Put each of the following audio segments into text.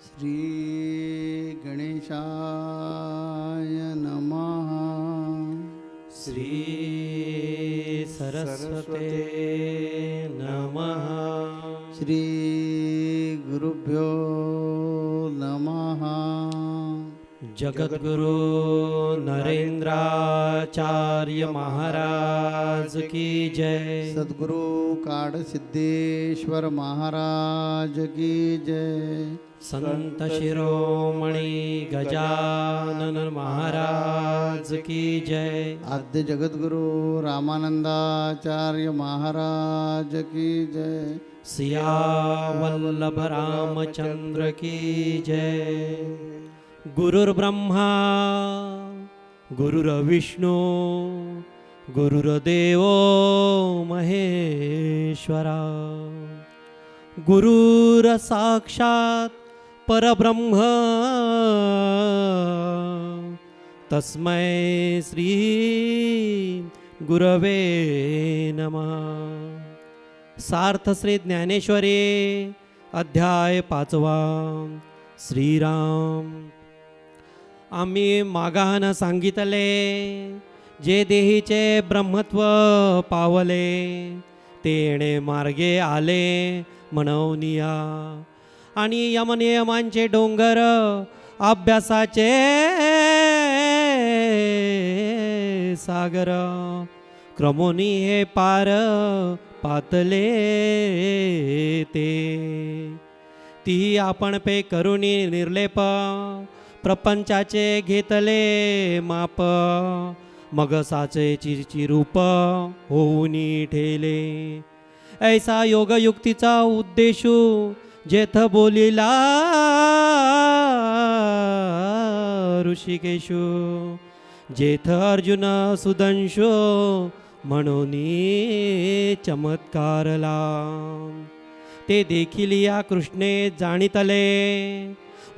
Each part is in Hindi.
श्री गणेशाय नमः. श्री सरस्वते नमः. श्री गुरुभ्यो नमः. जगद्गुरु नरेंद्राचार्य महाराज की जय. सद्गुरु काड सिद्धेश्वर महाराज की जय. संत शिरोमणी गजानन महाराज की जय. आद्य जगद्गुरु रामानंदाचार्य महाराज की जय. सियावल्लभ रामचंद्र की जय. गुरुर्ब्रह्मा गुरुर्विष्णू गुरुर्देव महेश्वरा. गुरुर्साक्षात् परब्रह्म तस्मै श्री गुरवे नमः. सार्थ श्री ज्ञानेश्वरी अध्याय 5वा. श्रीराम. आम्ही मागान सांगितले जे देहीचे ब्रह्मत्व पावले ते येणे मार्गे आले म्हणवनिया. आणि यमनियमांचे डोंगर अभ्यासाचे सागर क्रमोनी हे पार पातले ते. ती आपण पे करुणी निर्लेप प्रपंचाचे घेतले माप. मग साचे चिरचिरूप होऊनी ठेले. ऐसा योगयुक्तीचा उद्देशू जेथ बोलिला ऋषिकेशू. जेथ अर्जुन सुदंशो म्हणून चमत्कारला. ते देखील या कृष्णे जाणितले.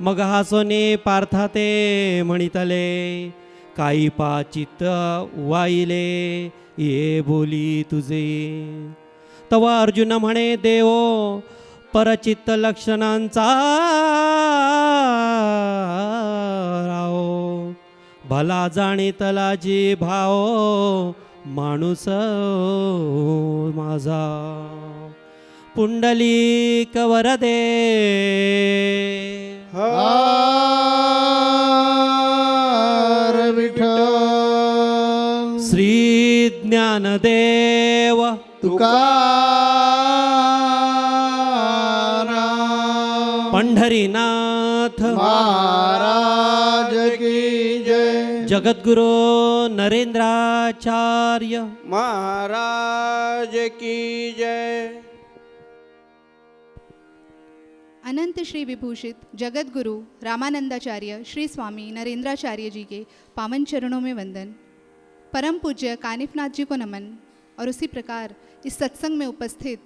मग हासोने पार्था ते म्हणितले काही पाचित वाईले ये बोली तुझे. तवा अर्जुन म्हणे देव परचित्त लक्षणांचा राव. भला जाणितला जी भाव माणूस माझा. पुंडलिक वरदे हर विठ्ठल. श्री ज्ञानदेव तुकाराम. पंढरीनाथ महाराज की जय. जगद्गुरु नरेंद्राचार्य महाराज की जय. अनंत श्री विभूषित जगतगुरु रामानंदाचार्य श्री स्वामी नरेंद्राचार्य जी के पावन चरणों में वंदन. परम पूज्य कानिफनाथ जी को नमन. और उसी प्रकार इस सत्संग में उपस्थित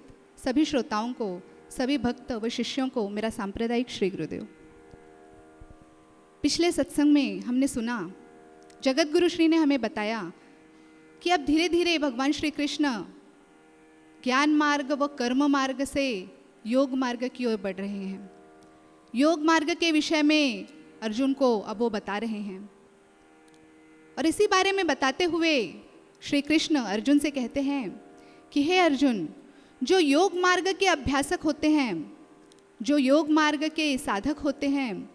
सभी श्रोताओं को, सभी भक्त व शिष्यों को मेरा सांप्रदायिक श्री गुरुदेव. पिछले सत्संग में हमने सुना, जगतगुरु श्री ने हमें बताया कि अब धीरे धीरे भगवान श्री कृष्ण ज्ञान मार्ग व कर्म मार्ग से योग मार्ग की ओर बढ़ रहे हैं. योग मार्ग के विषय में अर्जुन को अब वो बता रहे हैं. और इसी बारे में बताते हुए श्री कृष्ण अर्जुन से कहते हैं कि हे अर्जुन, जो योग मार्ग के अभ्यासक होते हैं, जो योग मार्ग के साधक होते हैं,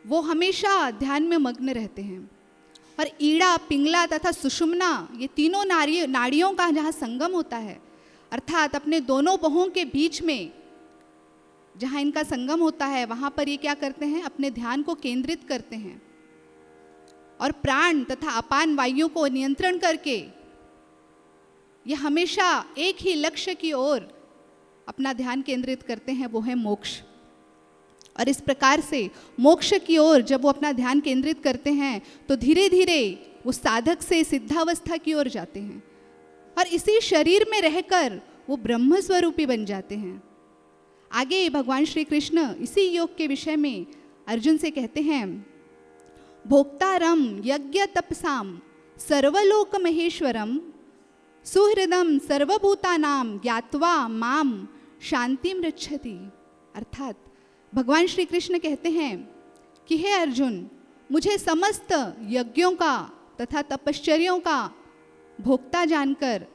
वो हमेशा ध्यान में मग्न रहते हैं. और ईड़ा, पिंगला तथा सुषुम्ना, ये तीनों नाड़ियों का जहाँ संगम होता है, अर्थात अपने दोनों बाहों के बीच में जहाँ इनका संगम होता है, वहाँ पर ये क्या करते हैं, अपने ध्यान को केंद्रित करते हैं. और प्राण तथा अपान वायुओं को नियंत्रण करके ये हमेशा एक ही लक्ष्य की ओर अपना ध्यान केंद्रित करते हैं, वो है मोक्ष. और इस प्रकार से मोक्ष की ओर जब वो अपना ध्यान केंद्रित करते हैं तो धीरे धीरे वो साधक से सिद्धावस्था की ओर जाते हैं. और इसी शरीर में रहकर वो ब्रह्म स्वरूपी बन जाते हैं. आगे भगवान श्री कृष्ण इसी योग के विषय में अर्जुन से कहते हैं, भोक्तारम यज्ञ तपसाम सर्वलोक महेश्वरम सुहृदम सर्वभूतानाम ज्ञात्वा माम शांतिम रक्षति. अर्थात भगवान श्री कृष्ण कहते हैं कि हे अर्जुन, मुझे समस्त यज्ञों का तथा तपश्चर्यों का भोक्ता जानकर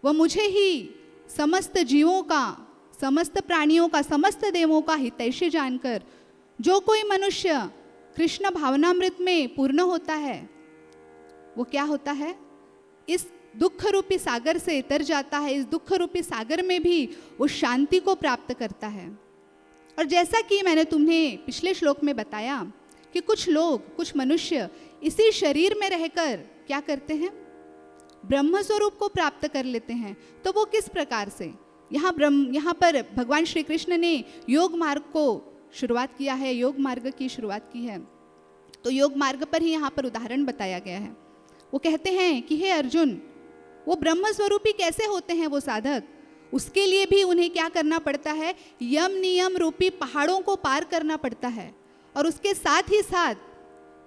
व मुझे ही समस्त जीवों का, समस्त प्राणियों का, समस्त देवों का हितैषी जानकर जो कोई मनुष्य कृष्ण भावनामृत में पूर्ण होता है, वो क्या होता है? इस दुख रूपी सागर से तर जाता है। इस दुख रूपी सागर में भी वो शांति को प्राप्त करता है। और जैसा कि मैंने तुम्हें पिछले श्लोक में बताया कि कुछ लोग, कुछ मनुष्य इसी शरीर में रहकर क्या करते हैं? ब्रह्म स्वरूप को प्राप्त कर लेते हैं। तो वो किस प्रकार से? यहाँ पर भगवान श्री कृष्ण ने योग मार्ग को शुरुआत किया है, योग मार्ग की शुरुआत की है। तो योग मार्ग पर ही यहाँ पर उदाहरण बताया गया है। वो कहते हैं कि हे अर्जुन, वो ब्रह्म स्वरूपी कैसे होते हैं वो साधक? उसके लिए भी उन्हें क्या करना पड़ता है? यम नियम रूपी पहाड़ों को पार करना पड़ता है। और उसके साथ ही साथ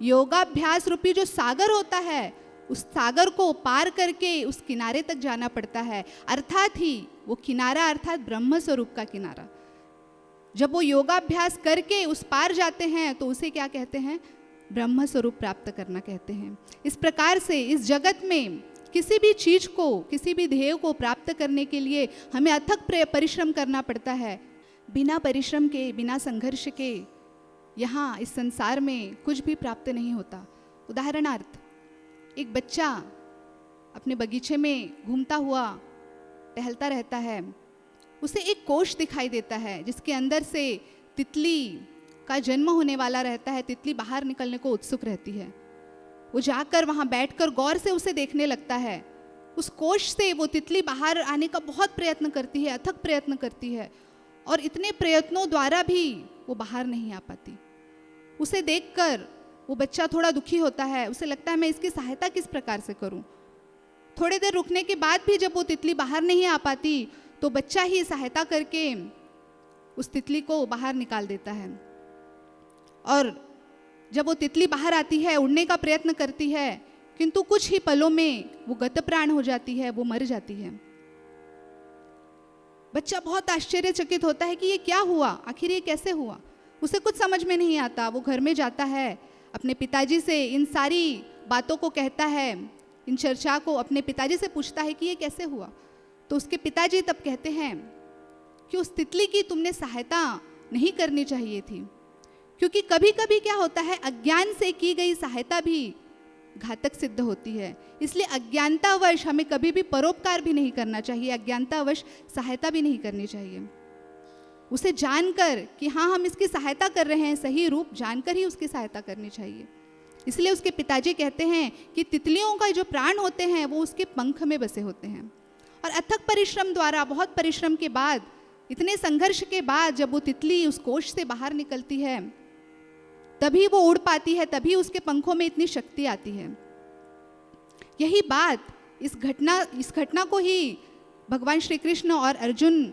योगाभ्यास रूपी जो सागर होता है, उस सागर को पार करके उस किनारे तक जाना पड़ता है। अर्थात ही वो किनारा अर्थात ब्रह्म स्वरूप का किनारा। जब वो योगाभ्यास करके उस पार जाते हैं तो उसे क्या कहते हैं? ब्रह्म स्वरूप प्राप्त करना कहते हैं। इस प्रकार से इस जगत में किसी भी चीज को, किसी भी ध्येय को प्राप्त करने के लिए हमें अथक परिश्रम करना पड़ता है। बिना परिश्रम के, बिना संघर्ष के यहाँ इस संसार में कुछ भी प्राप्त नहीं होता। उदाहरणार्थ, एक बच्चा अपने बगीचे में घूमता हुआ टहलता रहता है। उसे एक कोष दिखाई देता है जिसके अंदर से तितली का जन्म होने वाला रहता है। तितली बाहर निकलने को उत्सुक रहती है। वो जाकर वहाँ बैठकर गौर से उसे देखने लगता है। उस कोष से वो तितली बाहर आने का बहुत प्रयत्न करती है, अथक प्रयत्न करती है, और इतने प्रयत्नों द्वारा भी वो बाहर नहीं आ पाती। उसे देखकर वो बच्चा थोड़ा दुखी होता है। उसे लगता है मैं इसकी सहायता किस प्रकार से करूं। थोड़ी देर रुकने के बाद भी जब वो तितली बाहर नहीं आ पाती तो बच्चा ही सहायता करके उस तितली को बाहर निकाल देता है। और जब वो तितली बाहर आती है, उड़ने का प्रयत्न करती है, किंतु कुछ ही पलों में वो गतप्राण हो जाती है, वो मर जाती है। बच्चा बहुत आश्चर्यचकित होता है कि ये क्या हुआ, आखिर ये कैसे हुआ। उसे कुछ समझ में नहीं आता। वो घर में जाता है, अपने पिताजी से इन सारी बातों को कहता है, इन चर्चा को अपने पिताजी से पूछता है कि ये कैसे हुआ। तो उसके पिताजी तब कहते हैं कि उस तितली की तुमने सहायता नहीं करनी चाहिए थी, क्योंकि कभी कभी क्या होता है, अज्ञान से की गई सहायता भी घातक सिद्ध होती है। इसलिए अज्ञानतावश हमें कभी भी परोपकार भी नहीं करना चाहिए, अज्ञानतावश सहायता भी नहीं करनी चाहिए। उसे जानकर कि हाँ हम इसकी सहायता कर रहे हैं, सही रूप जानकर ही उसकी सहायता करनी चाहिए। इसलिए उसके पिताजी कहते हैं कि तितलियों का जो प्राण होते हैं वो उसके पंख में बसे होते हैं। और अथक परिश्रम द्वारा, बहुत परिश्रम के बाद, इतने संघर्ष के बाद जब वो तितली उस कोष से बाहर निकलती है तभी वो उड़ पाती है, तभी उसके पंखों में इतनी शक्ति आती है। यही बात, इस घटना को ही भगवान श्री कृष्ण और अर्जुन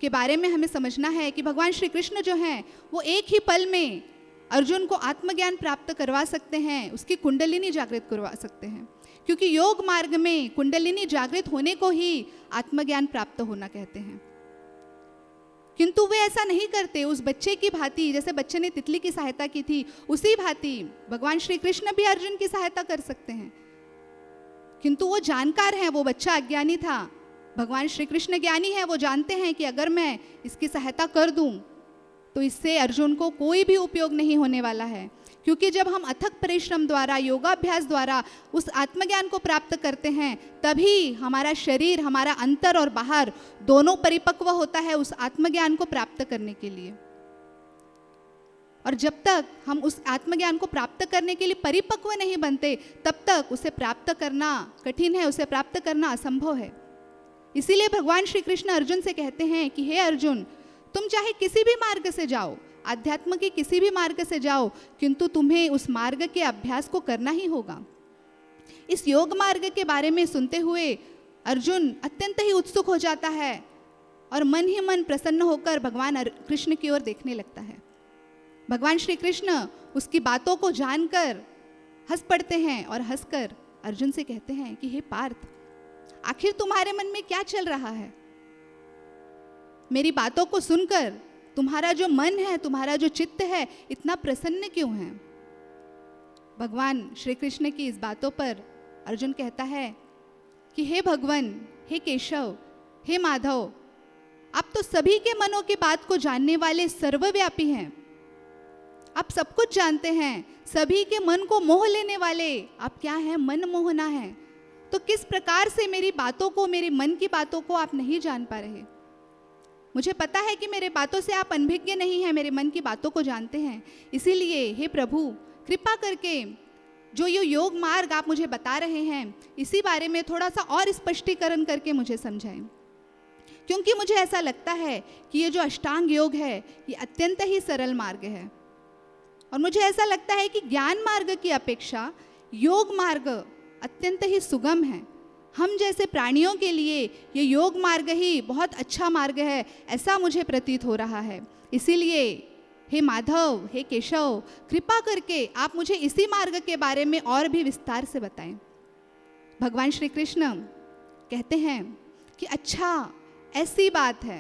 के बारे में हमें समझना है कि भगवान श्री कृष्ण जो हैं वो एक ही पल में अर्जुन को आत्मज्ञान प्राप्त करवा सकते हैं, उसकी कुंडलिनी जागृत करवा सकते हैं। क्योंकि योग मार्ग में कुंडलिनी जागृत होने को ही आत्मज्ञान प्राप्त होना कहते हैं। किंतु वे ऐसा नहीं करते। उस बच्चे की भांति, जैसे बच्चे ने तितली की सहायता की थी, उसी भांति भगवान श्री कृष्ण भी अर्जुन की सहायता कर सकते हैं। किंतु वो जानकार हैं, वो बच्चा अज्ञानी था, भगवान श्री कृष्ण ज्ञानी है। वो जानते हैं कि अगर मैं इसकी सहायता कर दूं तो इससे अर्जुन को कोई भी उपयोग नहीं होने वाला है। क्योंकि जब हम अथक परिश्रम द्वारा, योगाभ्यास द्वारा उस आत्मज्ञान को प्राप्त करते हैं, तभी हमारा शरीर, हमारा अंतर और बाहर दोनों परिपक्व होता है उस आत्मज्ञान को प्राप्त करने के लिए। और जब तक हम उस आत्मज्ञान को प्राप्त करने के लिए परिपक्व नहीं बनते, तब तक उसे प्राप्त करना कठिन है, उसे प्राप्त करना असंभव है। इसीलिए भगवान श्री कृष्ण अर्जुन से कहते हैं कि हे अर्जुन, तुम चाहे किसी भी मार्ग से जाओ, अध्यात्म के किसी भी मार्ग से जाओ, किंतु तुम्हें उस मार्ग के अभ्यास को करना ही होगा। इस योग मार्ग के बारे में सुनते हुए अर्जुन अत्यंत ही उत्सुक हो जाता है और मन ही मन प्रसन्न होकर भगवान कृष्ण की ओर देखने लगता है। भगवान श्री कृष्ण उसकी बातों को जानकर हंस पड़ते हैं और हंसकर अर्जुन से कहते हैं कि हे पार्थ, आखिर तुम्हारे मन में क्या चल रहा है? मेरी बातों को सुनकर तुम्हारा जो मन है, तुम्हारा जो चित्त है, इतना प्रसन्न क्यों है? भगवान श्री कृष्ण की इस बातों पर अर्जुन कहता है कि हे भगवान, हे केशव, हे माधव, आप तो सभी के मनों की बात को जानने वाले सर्वव्यापी हैं। आप सब कुछ जानते हैं, सभी के मन को मोह लेने वाले आप क्या हैं? मन मोहना है। तो किस प्रकार से मेरी बातों को, मेरे मन की बातों को आप नहीं जान पा रहे? मुझे पता है कि मेरे बातों से आप अनभिज्ञ नहीं हैं, मेरे मन की बातों को जानते हैं। इसीलिए हे प्रभु, कृपा करके जो ये योग मार्ग आप मुझे बता रहे हैं, इसी बारे में थोड़ा सा और स्पष्टीकरण करके मुझे समझाएं। क्योंकि मुझे ऐसा लगता है कि ये जो अष्टांग योग है, ये अत्यंत ही सरल मार्ग है। और मुझे ऐसा लगता है कि ज्ञान मार्ग की अपेक्षा योग मार्ग अत्यंत ही सुगम है। हम जैसे प्राणियों के लिए ये योग मार्ग ही बहुत अच्छा मार्ग है, ऐसा मुझे प्रतीत हो रहा है। इसीलिए हे माधव, हे केशव, कृपा करके आप मुझे इसी मार्ग के बारे में और भी विस्तार से बताएं। भगवान श्री कृष्ण कहते हैं कि अच्छा, ऐसी बात है।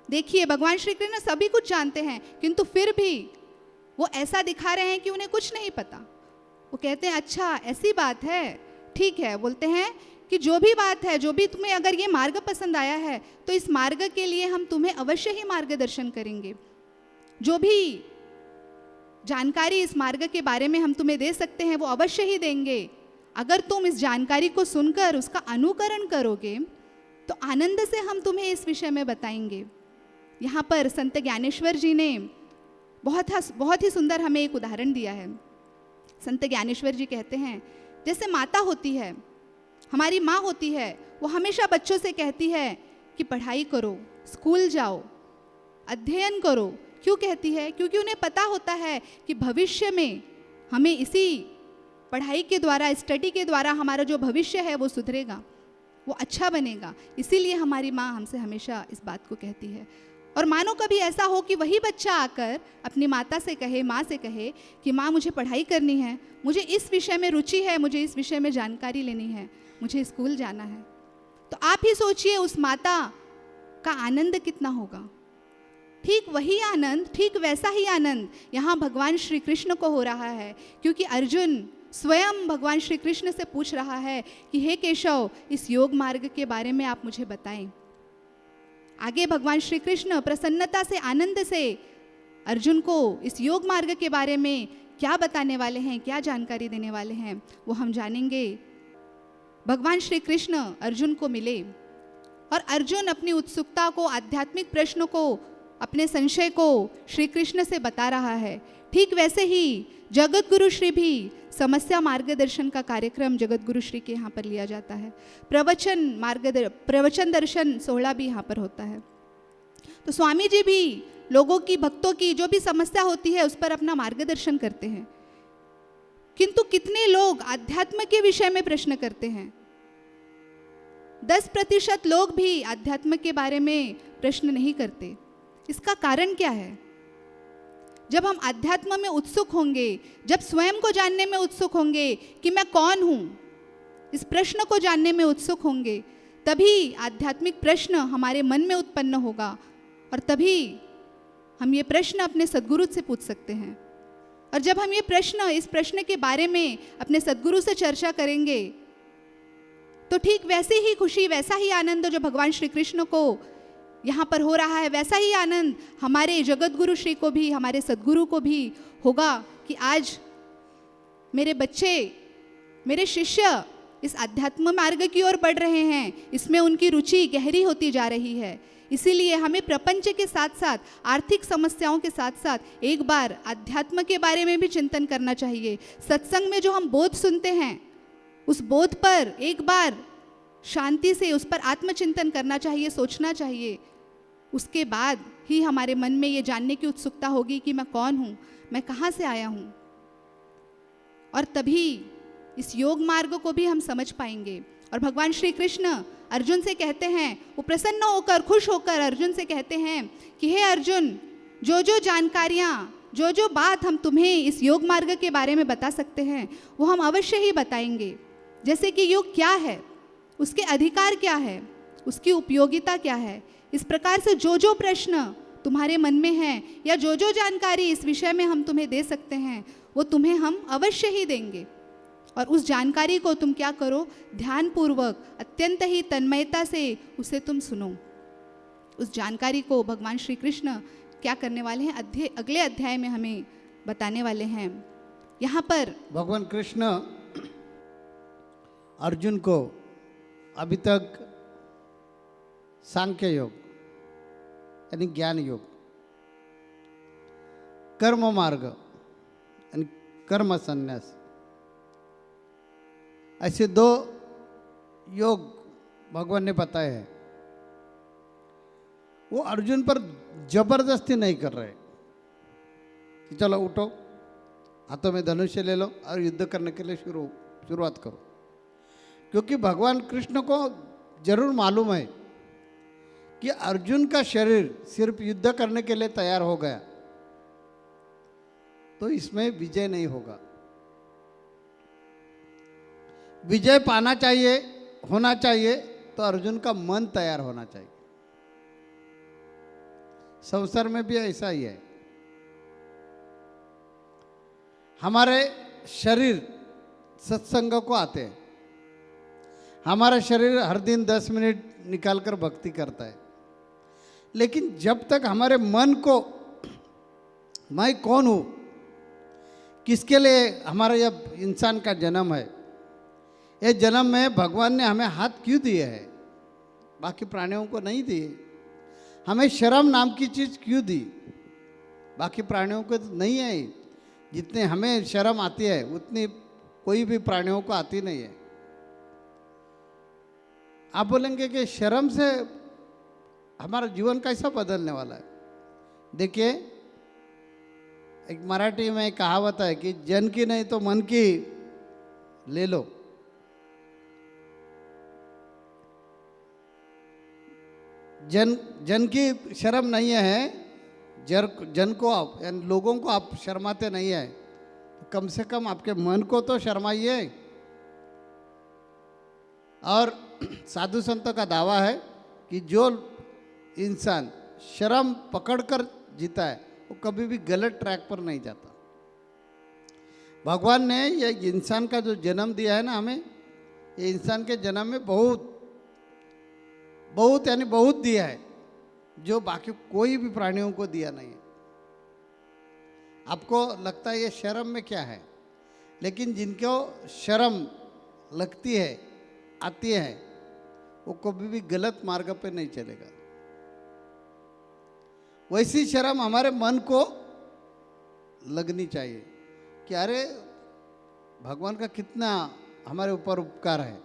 देखिए, भगवान श्री कृष्ण सभी कुछ जानते हैं, किंतु फिर भी वो ऐसा दिखा रहे हैं कि उन्हें कुछ नहीं पता। वो कहते हैं अच्छा, ऐसी बात है, ठीक है। बोलते हैं कि जो भी बात है, जो भी तुम्हें अगर ये मार्ग पसंद आया है, तो इस मार्ग के लिए हम तुम्हें अवश्य ही मार्गदर्शन करेंगे। जो भी जानकारी इस मार्ग के बारे में हम तुम्हें दे सकते हैं, वो अवश्य ही देंगे। अगर तुम इस जानकारी को सुनकर उसका अनुकरण करोगे, तो आनंद से हम तुम्हें इस विषय में बताएंगे। यहाँ पर संत ज्ञानेश्वर जी ने बहुत ही सुंदर हमें एक उदाहरण दिया है। संत ज्ञानेश्वर जी कहते हैं, जैसे माता होती है, हमारी माँ होती है, वो हमेशा बच्चों से कहती है कि पढ़ाई करो, स्कूल जाओ, अध्ययन करो। क्यों कहती है? क्योंकि उन्हें पता होता है कि भविष्य में हमें इसी पढ़ाई के द्वारा, स्टडी के द्वारा हमारा जो भविष्य है वो सुधरेगा, वो अच्छा बनेगा। इसीलिए हमारी माँ हमसे हमेशा इस बात को कहती है। और मानो कभी ऐसा हो कि वही बच्चा आकर अपनी माता से कहे, माँ से कहे कि माँ, मुझे पढ़ाई करनी है, मुझे इस विषय में रुचि है, मुझे इस विषय में जानकारी लेनी है, मुझे स्कूल जाना है। तो आप ही सोचिए उस माता का आनंद कितना होगा। ठीक वही आनंद, ठीक वैसा ही आनंद यहाँ भगवान श्री कृष्ण को हो रहा है, क्योंकि अर्जुन स्वयं भगवान श्री कृष्ण से पूछ रहा है कि हे केशव, इस योग मार्ग के बारे में आप मुझे बताएं। आगे भगवान श्री कृष्ण प्रसन्नता से, आनंद से अर्जुन को इस योग मार्ग के बारे में क्या बताने वाले हैं, क्या जानकारी देने वाले हैं, वो हम जानेंगे। भगवान श्री कृष्ण अर्जुन को मिले और अर्जुन अपनी उत्सुकता को, आध्यात्मिक प्रश्न को, अपने संशय को श्री कृष्ण से बता रहा है। ठीक वैसे ही जगत गुरु श्री भी समस्या मार्गदर्शन का कार्यक्रम जगत गुरु श्री के यहाँ पर लिया जाता है। प्रवचन दर्शन 16 भी यहाँ पर होता है। तो स्वामी जी भी लोगों की, भक्तों की जो भी समस्या होती है उस पर अपना मार्गदर्शन करते हैं। किंतु कितने लोग आध्यात्म के विषय में प्रश्न करते हैं? 10% लोग भी आध्यात्म के बारे में प्रश्न नहीं करते। इसका कारण क्या है? जब हम आध्यात्म में उत्सुक होंगे, जब स्वयं को जानने में उत्सुक होंगे कि मैं कौन हूँ, इस प्रश्न को जानने में उत्सुक होंगे, तभी आध्यात्मिक प्रश्न हमारे मन में उत्पन्न होगा और तभी हम ये प्रश्न अपने सद्गुरु से पूछ सकते हैं। और जब हम इस प्रश्न के बारे में अपने सद्गुरु से चर्चा करेंगे, तो ठीक वैसी ही खुशी, वैसा ही आनंद जो भगवान श्री कृष्ण को यहाँ पर हो रहा है, वैसा ही आनंद हमारे जगत गुरु श्री को भी, हमारे सद्गुरु को भी होगा कि आज मेरे बच्चे, मेरे शिष्य इस आध्यात्म मार्ग की ओर बढ़ रहे हैं, इसमें उनकी रुचि गहरी होती जा रही है। इसीलिए हमें प्रपंच के साथ साथ, आर्थिक समस्याओं के साथ साथ एक बार अध्यात्म के बारे में भी चिंतन करना चाहिए। सत्संग में जो हम बोध सुनते हैं, उस बोध पर एक बार शांति से उस पर आत्मचिंतन करना चाहिए, सोचना चाहिए। उसके बाद ही हमारे मन में ये जानने की उत्सुकता होगी कि मैं कौन हूँ, मैं कहाँ से आया हूँ, और तभी इस योग मार्ग को भी हम समझ पाएंगे। और भगवान श्री कृष्ण अर्जुन से कहते हैं, वो प्रसन्न होकर, खुश होकर अर्जुन से कहते हैं कि हे अर्जुन, जो जो जानकारियाँ, जो जो बात हम तुम्हें इस योग मार्ग के बारे में बता सकते हैं, वो हम अवश्य ही बताएंगे। जैसे कि योग क्या है, उसके अधिकार क्या है, उसकी उपयोगिता क्या है, इस प्रकार से जो जो प्रश्न तुम्हारे मन में है या जो जो जानकारी इस विषय में हम तुम्हें दे सकते हैं वो तुम्हें हम अवश्य ही देंगे। और उस जानकारी को तुम क्या करो, ध्यानपूर्वक अत्यंत ही तन्मयता से उसे तुम सुनो। उस जानकारी को भगवान श्री कृष्ण क्या करने वाले हैं, अगले अध्याय में हमें बताने वाले हैं। यहाँ पर भगवान कृष्ण अर्जुन को अभी तक सांख्य योग यानी ज्ञान योग, कर्म मार्ग यानी कर्म संन्यास, ऐसे दो योग भगवान ने बताए हैं। वो अर्जुन पर जबरदस्ती नहीं कर रहे कि चलो उठो, हाथों में धनुष्य ले लो और युद्ध करने के लिए शुरुआत करो, क्योंकि भगवान कृष्ण को जरूर मालूम है कि अर्जुन का शरीर सिर्फ युद्ध करने के लिए तैयार हो गया तो इसमें विजय नहीं होगा। विजय पाना चाहिए, होना चाहिए तो अर्जुन का मन तैयार होना चाहिए। संसार में भी ऐसा ही है। हमारे शरीर सत्संग को आते हैं, हमारा शरीर हर दिन 10 मिनट निकालकर भक्ति करता है, लेकिन जब तक हमारे मन को मैं कौन हूँ, किसके लिए हमारा यह इंसान का जन्म है, ये जन्म में भगवान ने हमें हाथ क्यों दिए हैं, बाकी प्राणियों को नहीं दिए। हमें शर्म नाम की चीज़ क्यों दी, बाकी प्राणियों को तो नहीं है। जितने हमें शर्म आती है उतनी कोई भी प्राणियों को आती नहीं है। आप बोलेंगे कि शर्म से हमारा जीवन कैसा बदलने वाला है। देखिए, एक मराठी में कहावत है कि जन की नहीं तो मन की ले लो। जन की शर्म नहीं है, जन को आप यानी लोगों को आप शर्माते नहीं है, तो कम से कम आपके मन को तो शर्माइए। और साधु संतों का दावा है कि जो इंसान शर्म पकड़कर जीता है वो कभी भी गलत ट्रैक पर नहीं जाता। भगवान ने ये इंसान का जो जन्म दिया है ना हमें, ये इंसान के जन्म में बहुत यानी बहुत दिया है, जो बाकी कोई भी प्राणियों को दिया नहीं है। आपको लगता है ये शर्म में क्या है, लेकिन जिनको शर्म लगती है, आती है, वो कभी भी गलत मार्ग पे नहीं चलेगा। वैसी शर्म हमारे मन को लगनी चाहिए कि अरे भगवान का कितना हमारे ऊपर उपकार है।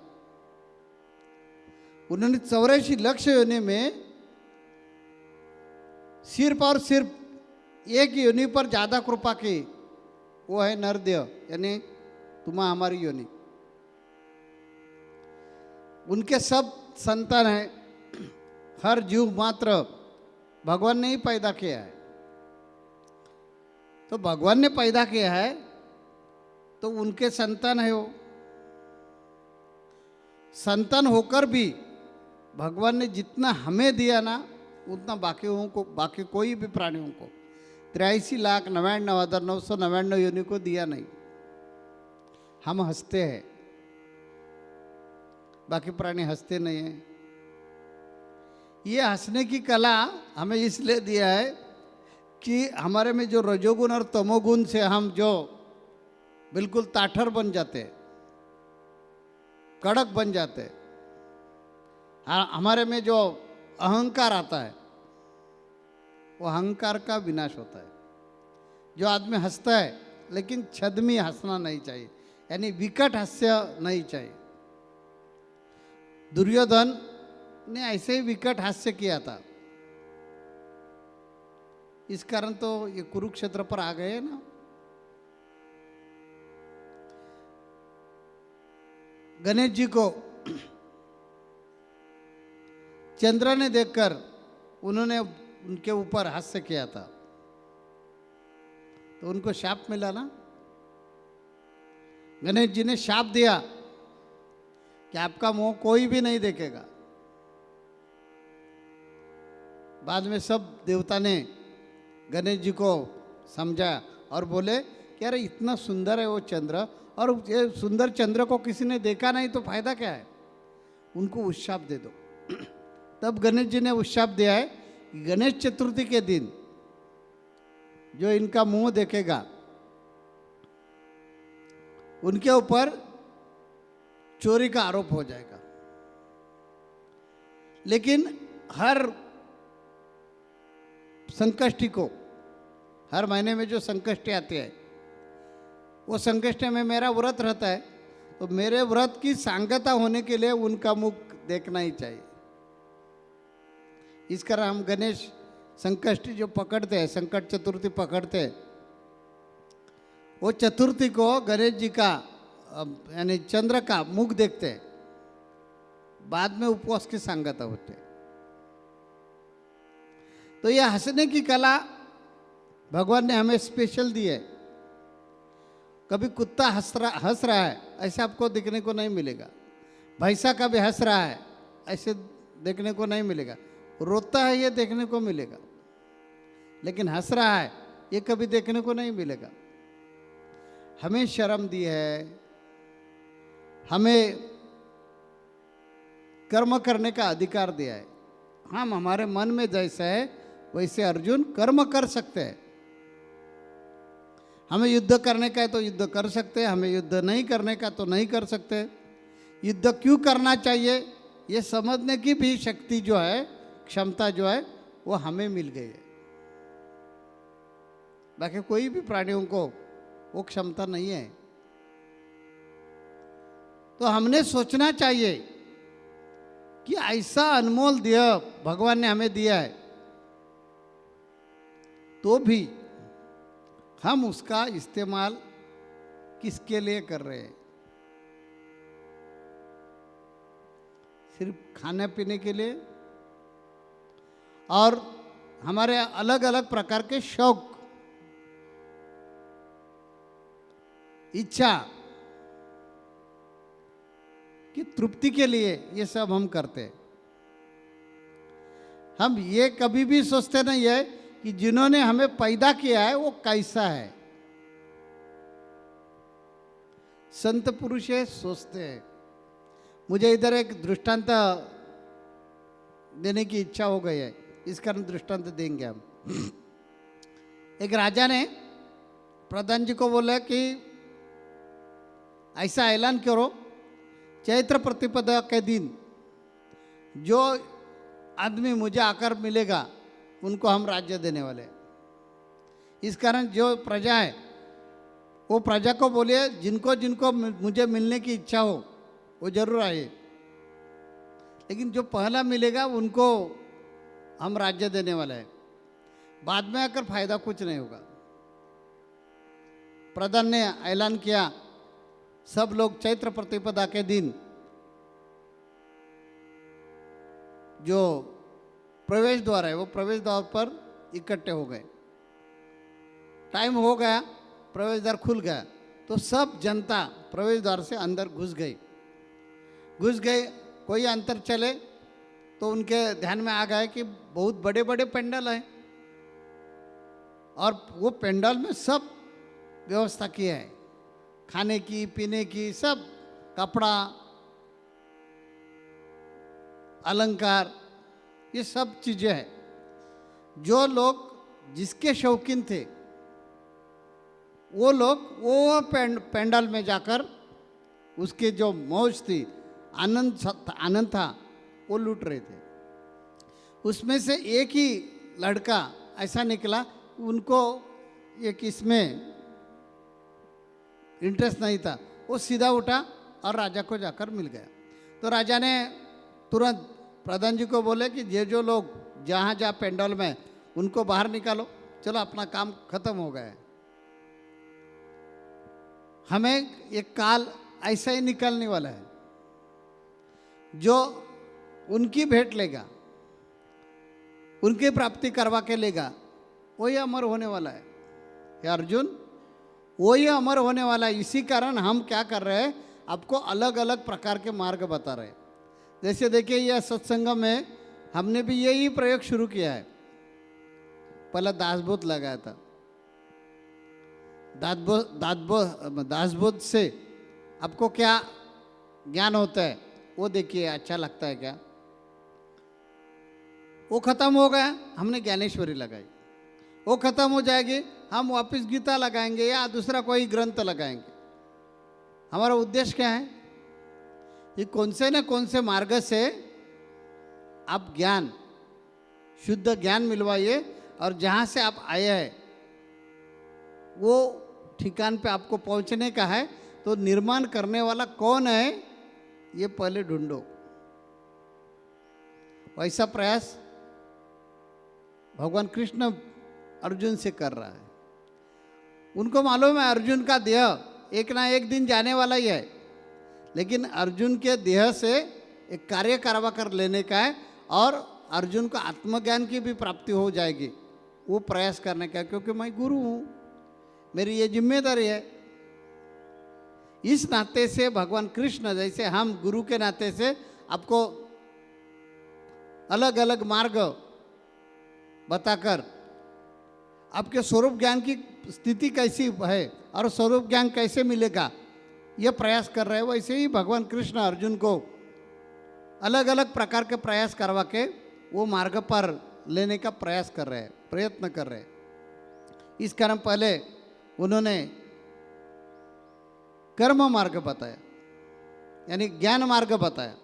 उन्होंने 84 लाख योनि में सिर्फ और सिर्फ एक योनि पर ज़्यादा कृपा की, वो है नरदेव यानी तुम्हारा हमारी योनि। उनके सब संतान हैं, हर जीव मात्र भगवान ने ही पैदा किया है। तो भगवान ने पैदा किया है तो उनके संतान है वो। संतान होकर भी भगवान ने जितना हमें दिया ना उतना बाकियों को, बाकी कोई भी प्राणियों को 83,99,999 योनि को दिया नहीं। हम हंसते हैं, बाकी प्राणी हंसते नहीं हैं। ये हंसने की कला हमें इसलिए दिया है कि हमारे में जो रजोगुण और तमोगुण से हम जो बिल्कुल ताठर बन जाते, कड़क बन जाते, हमारे में जो अहंकार आता है वो अहंकार का विनाश होता है। जो आदमी हंसता है लेकिन छद्मी हंसना नहीं चाहिए, यानी विकट हास्य नहीं चाहिए। दुर्योधन ने ऐसे ही विकट हास्य किया था, इस कारण तो ये कुरुक्षेत्र पर आ गए ना। गणेश जी को चंद्र ने देखकर उन्होंने उनके ऊपर हास्य किया था, तो उनको शाप मिला ना। गणेश जी ने शाप दिया कि आपका मुंह कोई भी नहीं देखेगा। बाद में सब देवता ने गणेश जी को समझा और बोले कि अरे इतना सुंदर है वो चंद्र, और ये सुंदर चंद्र को किसी ने देखा नहीं तो फायदा क्या है, उनको उशाप दे दो। तब गणेश जी ने उशाप दिया है कि गणेश चतुर्थी के दिन जो इनका मुंह देखेगा उनके ऊपर चोरी का आरोप हो जाएगा। लेकिन हर संकष्टी को, हर महीने में जो संकष्टी आती है, वो संकष्टी में मेरा व्रत रहता है, तो मेरे व्रत की सांगता होने के लिए उनका मुख देखना ही चाहिए। इस कारण हम गणेश संकष्टी जो पकड़ते हैं, संकट चतुर्थी पकड़ते हैं, वो चतुर्थी को गणेश जी का यानी चंद्र का मुख देखते हैं, बाद में उपवास की सांगता होते हैं। तो यह हंसने की कला भगवान ने हमें स्पेशल दी है। कभी कुत्ता हंस रहा है ऐसे आपको देखने को नहीं मिलेगा, भैंसा कभी हंस रहा है ऐसे देखने को नहीं मिलेगा, रोता है ये देखने को मिलेगा, लेकिन हंस रहा है ये कभी देखने को नहीं मिलेगा। हमें शर्म दी है, हमें कर्म करने का अधिकार दिया है। हम हमारे मन में जैसा है वैसे अर्जुन कर्म कर सकते हैं। हमें युद्ध करने का है तो युद्ध कर सकते हैं, हमें युद्ध नहीं करने का तो नहीं कर सकते। युद्ध क्यों करना चाहिए ये समझने की भी शक्ति जो है, क्षमता जो है, वो हमें मिल गई है। बाकी कोई भी प्राणियों को वो क्षमता नहीं है। तो हमने सोचना चाहिए कि ऐसा अनमोल देह भगवान ने हमें दिया है, तो भी हम उसका इस्तेमाल किसके लिए कर रहे हैं? सिर्फ खाने पीने के लिए और हमारे अलग अलग प्रकार के शौक, इच्छा की तृप्ति के लिए ये सब हम करते हैं। हम ये कभी भी सोचते नहीं है कि जिन्होंने हमें पैदा किया है वो कैसा है। संत पुरुष है सोचते हैं। मुझे इधर एक दृष्टांत देने की इच्छा हो गई है, इस कारण दृष्टांत देंगे हम। एक राजा ने प्रधान जी को बोला कि ऐसा ऐलान करो, चैत्र प्रतिपदा के दिन जो आदमी मुझे आकर मिलेगा उनको हम राज्य देने वाले हैं। इस कारण जो प्रजा है वो प्रजा को बोलिए जिनको जिनको मुझे मिलने की इच्छा हो वो जरूर आए, लेकिन जो पहला मिलेगा उनको हम राज्य देने वाले हैं। बाद में आकर फायदा कुछ नहीं होगा। प्रधान ने ऐलान किया, सब लोग चैत्र प्रतिपदा के दिन जो प्रवेश द्वार है वो प्रवेश द्वार पर इकट्ठे हो गए। टाइम हो गया, प्रवेश द्वार खुल गया तो सब जनता प्रवेश द्वार से अंदर घुस गई। कोई अंतर चले तो उनके ध्यान में आ गया कि बहुत बड़े बड़े पंडाल हैं और वो पंडाल में सब व्यवस्था की है, खाने की पीने की, सब कपड़ा अलंकार, ये सब चीज़ें हैं। जो लोग जिसके शौकीन थे वो लोग वो पंडाल में जाकर उसके जो मौज थी, आनंद था, वो लूट रहे थे। उसमें से एक ही लड़का ऐसा निकला, उनको एक इसमें इंटरेस्ट नहीं था, वो सीधा उठा और राजा को जाकर मिल गया। तो राजा ने तुरंत प्रधान जी को बोले कि ये जो लोग जहाँ जहाँ पेंडल में उनको बाहर निकालो, चलो अपना काम खत्म हो गया है। हमें एक काल ऐसा ही निकलने वाला है, जो उनकी भेंट लेगा, उनकी प्राप्ति करवा के लेगा, वही अमर होने वाला है। या अर्जुन, वही अमर होने वाला है। इसी कारण हम क्या कर रहे हैं, आपको अलग अलग प्रकार के मार्ग बता रहे हैं। जैसे देखिए यह सत्संग में हमने भी यही प्रयोग शुरू किया है। पहला दासबोध लगाया था। दासबोध से आपको क्या ज्ञान होता है वो देखिए, अच्छा लगता है क्या? वो खत्म हो गया, हमने ज्ञानेश्वरी लगाई। वो खत्म हो जाएगी, हम वापस गीता लगाएंगे या दूसरा कोई ग्रंथ लगाएंगे। हमारा उद्देश्य क्या है? ये कौन से न कौन से मार्ग से आप ज्ञान, शुद्ध ज्ञान मिलवाइए, और जहाँ से आप आए हैं वो ठिकान पे आपको पहुँचने का है। तो निर्माण करने वाला कौन है ये पहले ढूंढो। वैसा प्रयास भगवान कृष्ण अर्जुन से कर रहा है। उनको मालूम है अर्जुन का देह एक ना एक दिन जाने वाला ही है, लेकिन अर्जुन के देह से एक कार्य करवा कर लेने का है और अर्जुन को आत्मज्ञान की भी प्राप्ति हो जाएगी, वो प्रयास करने का। क्योंकि मैं गुरु हूँ, मेरी ये जिम्मेदारी है। इस नाते से भगवान कृष्ण, जैसे हम गुरु के नाते से आपको अलग अलग मार्ग बताकर आपके स्वरूप ज्ञान की स्थिति कैसी है और स्वरूप ज्ञान कैसे मिलेगा ये प्रयास कर रहे हैं, वैसे ही भगवान कृष्ण अर्जुन को अलग अलग प्रकार के प्रयास करवा के वो मार्ग पर लेने का प्रयास कर रहे हैं, प्रयत्न कर रहे हैं। इस कारण पहले उन्होंने कर्म मार्ग बताया, यानी ज्ञान मार्ग बताया।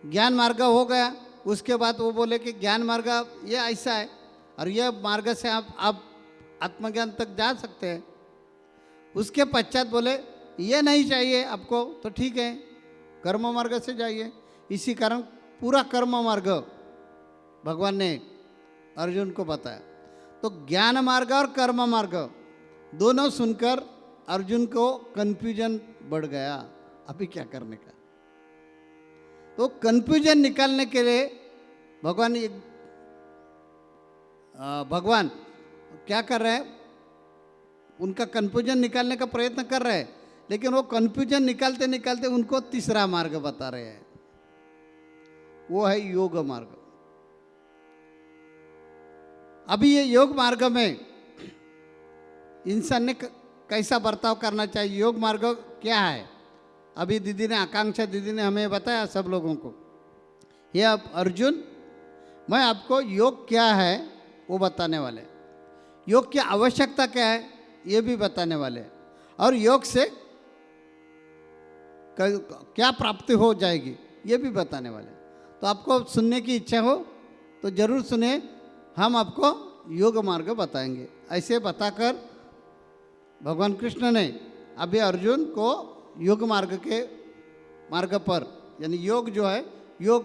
ज्ञान मार्ग हो गया, उसके बाद वो बोले कि ज्ञान मार्ग ये ऐसा है और यह मार्ग से आप आत्मज्ञान तक जा सकते हैं। उसके पश्चात बोले ये नहीं चाहिए आपको तो ठीक है, कर्म मार्ग से जाइए। इसी कारण पूरा कर्म मार्ग भगवान ने अर्जुन को बताया। तो ज्ञान मार्ग और कर्म मार्ग दोनों सुनकर अर्जुन को कन्फ्यूजन बढ़ गया, अभी क्या करने का। तो कन्फ्यूजन निकालने के लिए भगवान क्या कर रहे हैं, उनका कन्फ्यूजन निकालने का प्रयत्न कर रहे हैं, लेकिन वो कन्फ्यूजन निकालते निकालते उनको तीसरा मार्ग बता रहे हैं, वो है योग मार्ग। अभी ये योग मार्ग में इंसान ने कैसा बर्ताव करना चाहिए, योग मार्ग क्या है, अभी दीदी ने, आकांक्षा दीदी ने हमें बताया सब लोगों को। ये अब अर्जुन, मैं आपको योग क्या है वो बताने वाले, योग की आवश्यकता क्या है ये भी बताने वाले, और योग से क्या प्राप्ति हो जाएगी ये भी बताने वाले। तो आपको सुनने की इच्छा हो तो जरूर सुने, हम आपको योग मार्ग बताएंगे। ऐसे बताकर भगवान कृष्ण ने अभी अर्जुन को योग मार्ग पर, यानी योग जो है, योग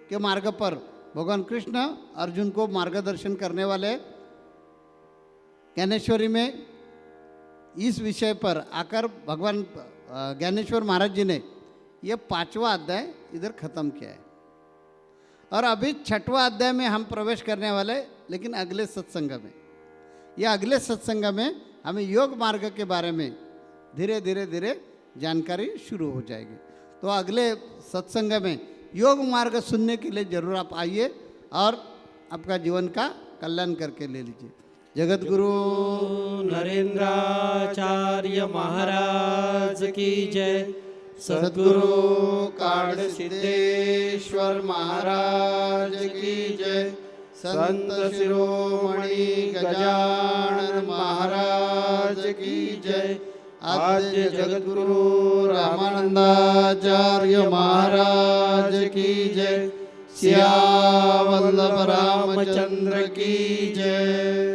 के मार्ग पर भगवान कृष्ण अर्जुन को मार्गदर्शन करने वाले। ज्ञानेश्वरी में इस विषय पर आकर भगवान ज्ञानेश्वर महाराज जी ने ये 5वां अध्याय इधर खत्म किया है, और अभी 6वां अध्याय में हम प्रवेश करने वाले, लेकिन अगले सत्संग में, या अगले सत्संग में हमें योग मार्ग के बारे में धीरे धीरे जानकारी शुरू हो जाएगी। तो अगले सत्संग में योग मार्ग सुनने के लिए जरूर आप आइए और आपका जीवन का कल्याण करके ले लीजिए। जगत गुरु नरेंद्राचार्य महाराज की जय। सद्गुरु काल सिद्धेश्वर महाराज की जय। संत शिरोमणि गजानन महाराज की जय। आद्य जगद्गुरु रामानंदाचार्य महाराज की जय। सियावल्लभ रामचंद्र की जय।